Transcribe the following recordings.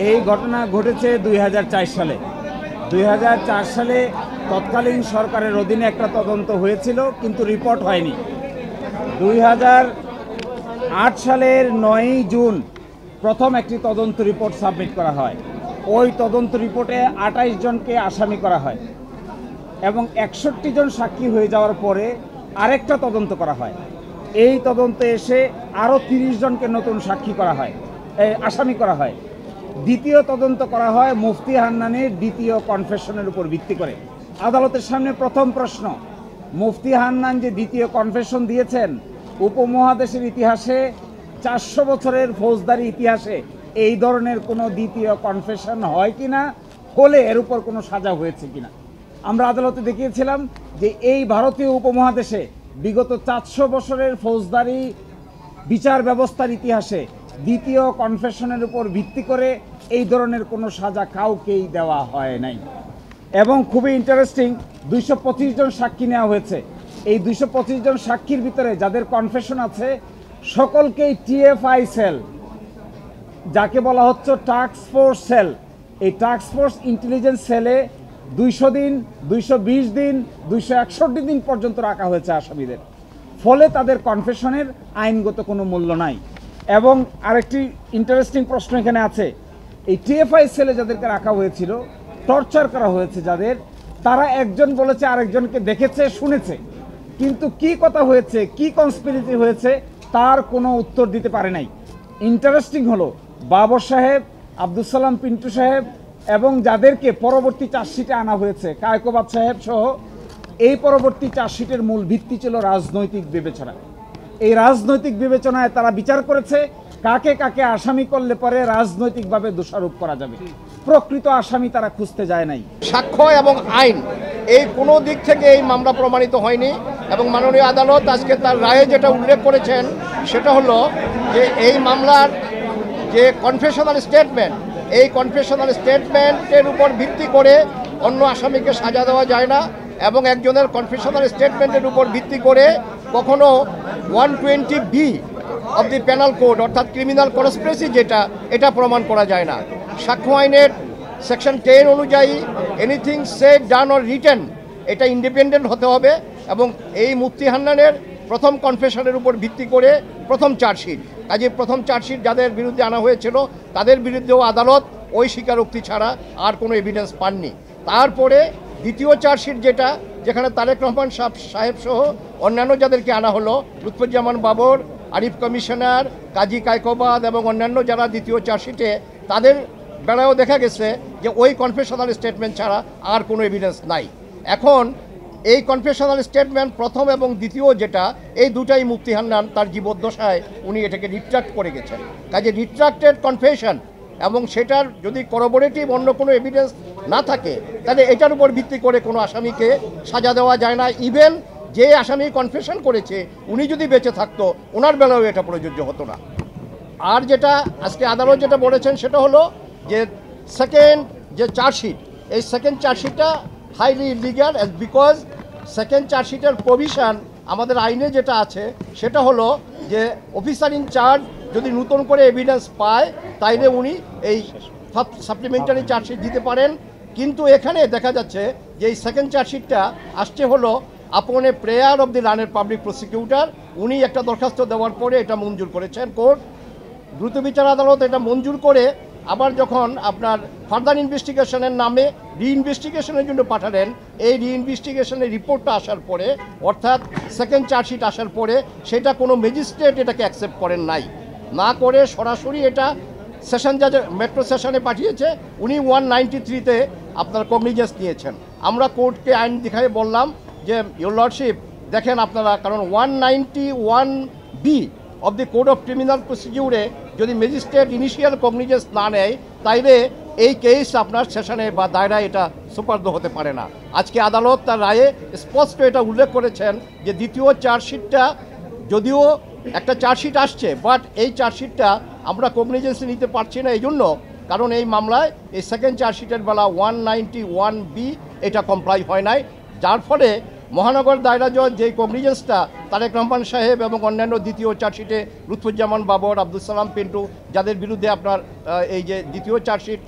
এই ঘটনা ঘটেছে 2004 সালে। 2004 সালে তৎকালীন সরকারের অধীনে একটা তদন্ত হয়েছিল, কিন্তু রিপোর্ট হয়নি। 2008 সালের 9ই জুন প্রথম একটি তদন্ত রিপোর্ট সাবমিট করা হয়। ওই তদন্ত রিপোর্টে 28 জনকে আসামি করা হয় এবং 61 জন সাক্ষী হয়ে যাওয়ার পরে আরেকটা তদন্ত করা হয়। এই তদন্তে এসে আরও 30 জনকে নতুন সাক্ষী করা হয়, আসামি করা হয়। দ্বিতীয় তদন্ত করা হয় মুফতি হান্নানের দ্বিতীয় কনফেশনের উপর ভিত্তি করে। আদালতের সামনে প্রথম প্রশ্ন, মুফতি হান্নান যে দ্বিতীয় কনফেশন দিয়েছেন, উপমহাদেশের ইতিহাসে 400 বছরের ফৌজদারি ইতিহাসে এই ধরনের কোনো দ্বিতীয় কনফেশন হয় কিনা, হলে এর উপর কোনো সাজা হয়েছে কিনা। আমরা আদালতে দেখিয়েছিলাম যে এই ভারতীয় উপমহাদেশে বিগত 400 বছরের ফৌজদারি বিচার ব্যবস্থার ইতিহাসে দ্বিতীয় কনফেশনের উপর ভিত্তি করে এই ধরনের কোনো সাজা কাউকেই দেওয়া হয় নাই। এবং খুবই ইন্টারেস্টিং, 225 জন সাক্ষী নেওয়া হয়েছে। এই 225 জন সাক্ষীর ভিতরে যাদের কনফেশন আছে সকলকেই টিএফআই সেল, যাকে বলা হচ্ছে টাস্ক ফোর্স সেল, এই টাস্ক ফোর্স ইন্টেলিজেন্স সেলে 200 দিন, 220 দিন, 261 দিন পর্যন্ত রাখা হয়েছে আসামিদের। ফলে তাদের কনফেশনের আইনগত কোনো মূল্য নাই। এবং আরেকটি ইন্টারেস্টিং প্রশ্ন এখানে আছে, এই টিএফআই সেলে যাদেরকে রাখা হয়েছিল, টর্চার করা হয়েছে যাদের, তারা একজন বলেছে আরেকজনকে দেখেছে, শুনেছে, কিন্তু কি কথা হয়েছে, কি কনস্পিরেসি হয়েছে তার কোনো উত্তর দিতে পারে নাই। ইন্টারেস্টিং হলো বাবর সাহেব, আব্দুল সালাম পিন্টু সাহেব এবং যাদেরকে পরবর্তী চার্জশিটে আনা হয়েছে, কায়কোবাদ সাহেব সহ, এই পরবর্তী চার্জশিটের মূল ভিত্তি ছিল রাজনৈতিক বিবেচনা। এই রাজনৈতিক বিবেচনায় তারা বিচার করেছে কাকে কাকে আসামি করলে পরে রাজনৈতিকভাবে দোষারোপ করা যাবে। প্রকৃত আসামি তারা খুঁজতে যায় নাই। সাক্ষ্য এবং আইন এই কোনো দিক থেকে এই মামলা প্রমাণিত হয়নি এবং মাননীয় আদালত আজকে তার রায়ে যেটা উল্লেখ করেছেন সেটা হলো যে এই মামলার যে কনফেশনাল স্টেটমেন্ট, এই কনফেশনাল স্টেটমেন্টের উপর ভিত্তি করে অন্য আসামিকে সাজা দেওয়া যায় না এবং একজনের কনফেশনাল স্টেটমেন্টের উপর ভিত্তি করে কখনো 120B of the penal code অর্থাৎ ক্রিমিনাল কনস্পিরেসি এটা প্রমাণ করা যায় না। সাক্ষ্য আইনের সেকশন 10 অনুযায়ী anything said done or written এটা ইন্ডিপেন্ডেন্ট হতে হবে এবং এই মুফতি হান্নানের প্রথম কনফেশনের উপর ভিত্তি করে প্রথম চার্জশিট, কাজে প্রথম চার্জশিট যাদের বিরুদ্ধে আনা হয়েছিল তাদের বিরুদ্ধেও আদালত ওই স্বীকারোক্তি ছাড়া আর কোনো এভিডেন্স পাননি। তারপরে দ্বিতীয় চার্জশিট যেখানে তারেক রহমান সাহেব সহ অন্যান্য যাদেরকে আনা হলো, লুৎফুজ্জামান বাবর, আরিফ কমিশনার, কাজী কায়কোবাদ এবং অন্যান্য যারা দ্বিতীয় চার্জশিটে, তাদের বেলায়ও দেখা গেছে যে ওই কনফেশনাল স্টেটমেন্ট ছাড়া আর কোনো এভিডেন্স নাই। এখন এই কনফেশনাল স্টেটমেন্ট প্রথম এবং দ্বিতীয় এই দুটাই মুফতি হান্নান তার জীবদ্দশায় উনি এটাকে রিট্রাক্ট করে গেছেন। কাজে রিট্রাক্টেড কনফেশন এবং সেটার যদি করোবোরেটিভ অন্য কোনো এভিডেন্স না থাকে তাহলে এটার উপর ভিত্তি করে কোনো আসামিকে সাজা দেওয়া যায় না। ইভেন যে আসামি কনফেশন করেছে উনি যদি বেঁচে থাকতো ওনার বেলাও এটা প্রযোজ্য হতো না। আর আজকে আদালত যেটা বলেছেন সেটা হলো যে সেকেন্ড যে চার্জশিট, এই সেকেন্ড চার্জশিটটা হাইলি ইলিগাল বিকজ সেকেন্ড চার্জশিটের প্রভিশন আমাদের আইনে যেটা আছে সেটা হলো যে অফিসার ইনচার্জ যদি নতুন করে এভিডেন্স পায় তাইলে উনি এই সাপ্লিমেন্টারি চার্জশিট দিতে পারেন। কিন্তু এখানে দেখা যাচ্ছে যে এই সেকেন্ড চার্জশিটটা আসছে হলো আপন a prayer of the learned public prosecutor, উনি একটা দরখাস্ত দেওয়ার পরে এটা মঞ্জুর করেছেন কোর্ট। দ্রুত বিচার আদালত এটা মঞ্জুর করে আবার যখন আপনার ফার্দার ইনভেস্টিগেশনের নামে রিইনভেস্টিগেশনের জন্য পাঠালেন, এই রিইনভেস্টিগেশনের রিপোর্টটা আসার পরে অর্থাৎ সেকেন্ড চার্জশিট আসার পরে সেটা কোনো ম্যাজিস্ট্রেট এটাকে অ্যাকসেপ্ট করেন নাই, না করে সরাসরি এটা সেশন জাজ মেট্রো সেশনে পাঠিয়েছে। উনি 193-তে আপনার কগনিজেন্স নিয়েছেন। আমরা কোর্টকে আইন দেখায় বললাম যে ইয়োর লর্ডশিপ দেখেন আপনারা, কারণ 191B of the code of criminal প্রসিডিউরে যদি ম্যাজিস্ট্রেট ইনিশিয়াল কগনিজেন্স না নেয় তাইলে এই কেস আপনার সেশনে বা দায়রায় এটা সুপার্দ হতে পারে না। আজকে আদালত তার রায়ে স্পষ্ট এটা উল্লেখ করেছেন যে দ্বিতীয় চার্জশিটটা যদিও একটা চার্জশিট আসছে, বাট এই চার্জশিটটা আমরা কগনিজেন্সে নিতে পারছি না এই জন্য কারণ এই মামলায় এই সেকেন্ড চার্জশিটের বেলা 191B এটা কমপ্লাই হয় নাই, যার ফলে মহানগর দায়রা জজ যেই কগনিজেন্সটা তারেক রহমান সাহেব এবং অন্যান্য দ্বিতীয় চার্জশিটে লুৎফুজ্জামান বাবর, আব্দুল সালাম পিন্টু, যাদের বিরুদ্ধে আপনার এই যে দ্বিতীয় চার্জশিট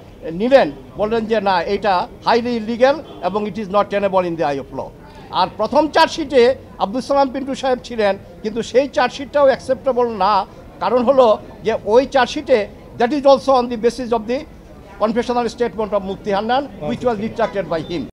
নিলেন, বললেন যে না, এটা হাইলি ইলিগ্যাল এবং it is not tenable in the eye of law. আর প্রথম চার্জশিটে আব্দুল সালাম পিন্টু সাহেব ছিলেন, কিন্তু সেই চার্জশিটটাও অ্যাকসেপ্টেবল না। কারণ হলো যে ওই চার্জশিটে that is also on the basis of the confessional statement of Mufti Hannan, which was retracted by him.